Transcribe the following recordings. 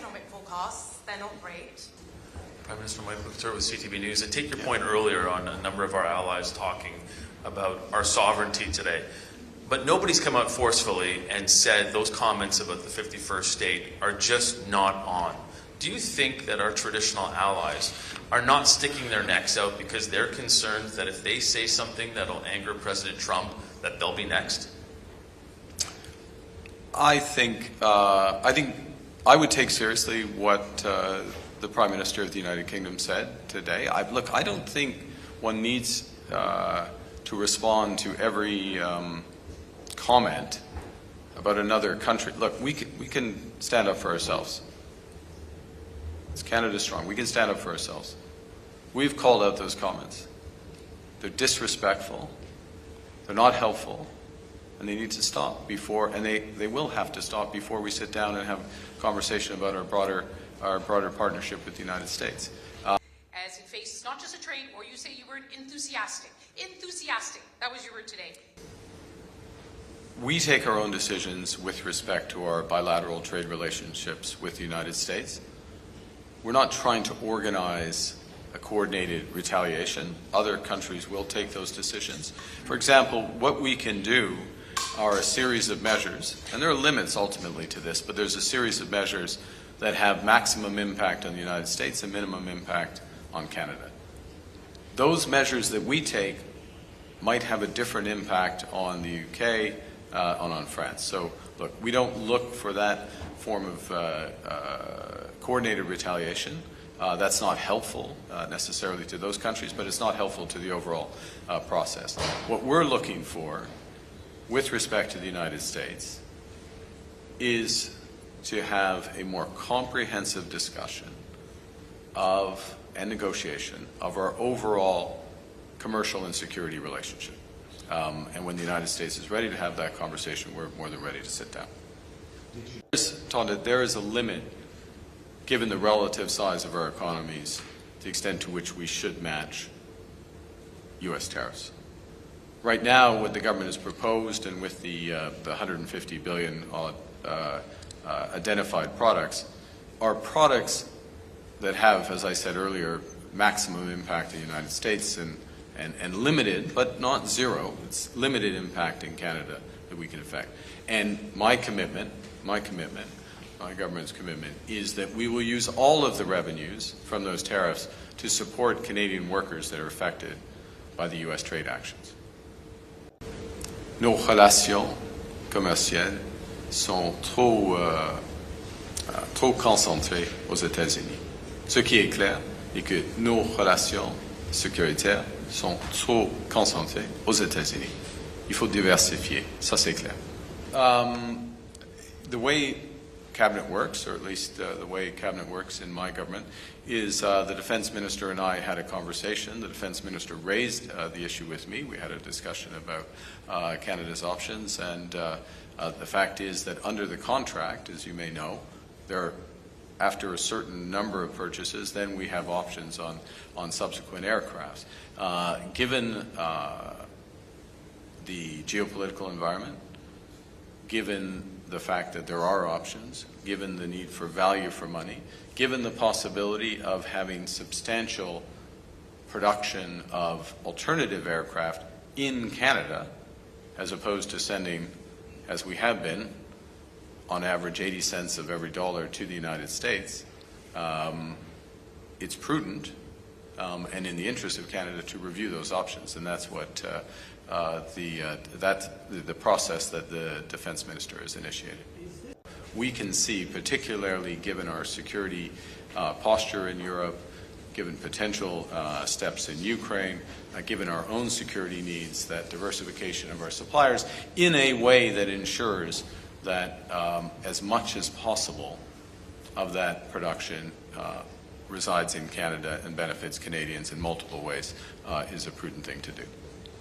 economic forecasts, they're not great. Prime Minister Michael Couture with CTV News. I take your point earlier on a number of our allies talking about our sovereignty today. But nobody's come out forcefully and said those comments about the 51st state are just not on. Do you think that our traditional allies are not sticking their necks out because they're concerned that if they say something that'll anger President Trump, that they'll be next? I think I would take seriously what the Prime Minister of the United Kingdom said today. I don't think one needs to respond to every comment about another country. Look, we can stand up for ourselves. It's Canada strong. We can stand up for ourselves. We've called out those comments. They're disrespectful. They're not helpful. And they need to stop before, and they will have to stop before we sit down and have a conversation about our broader partnership with the United States. As it faces not just a trade war, you say you were enthusiastic. Enthusiastic. That was your word today. We take our own decisions with respect to our bilateral trade relationships with the United States. We're not trying to organize a coordinated retaliation. Other countries will take those decisions. For example, what we can do are a series of measures, and there are limits ultimately to this, but there's a series of measures that have maximum impact on the United States and minimum impact on Canada. Those measures that we take might have a different impact on the UK, on France. So look, we don't look for that form of coordinated retaliation. That's not helpful necessarily to those countries, but it's not helpful to the overall process. What we're looking for with respect to the United States is to have a more comprehensive discussion of and negotiation of our overall commercial and security relationship. And when the United States is ready to have that conversation, we're more than ready to sit down. There is a limit, given the relative size of our economies, the extent to which we should match U.S. tariffs. Right now, what the government has proposed, and with the 150 billion identified products, are products that have, as I said earlier, maximum impact in the United States and limited, but not zero. It's limited impact in Canada that we can affect. And my government's commitment is that we will use all of the revenues from those tariffs to support Canadian workers that are affected by the U.S. trade actions. Nos relations commerciales sont trop concentrées aux États-Unis. Ce qui est clair est que nos relations sécuritaires sont trop concentrées aux États-Unis. Il faut diversifier, ça c'est clair. The way Cabinet works, or at least the way Cabinet works in my government, is the Defence Minister and I had a conversation. The Defence Minister raised the issue with me. We had a discussion about Canada's options, and the fact is that under the contract, as you may know, after a certain number of purchases, then we have options on subsequent aircrafts. Given the geopolitical environment, given the fact that there are options, given the need for value for money, given the possibility of having substantial production of alternative aircraft in Canada, as opposed to sending, as we have been, on average 80 cents of every dollar to the United States, it's prudent and in the interest of Canada to review those options, and that's what the process that the Defence Minister has initiated. We can see, particularly given our security posture in Europe, given potential steps in Ukraine, given our own security needs, that diversification of our suppliers in a way that ensures that as much as possible of that production resides in Canada and benefits Canadians in multiple ways is a prudent thing to do.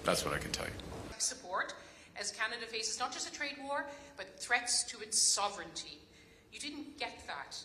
That's what I can tell you. Support as Canada faces not just a trade war, but threats to its sovereignty. You didn't get that.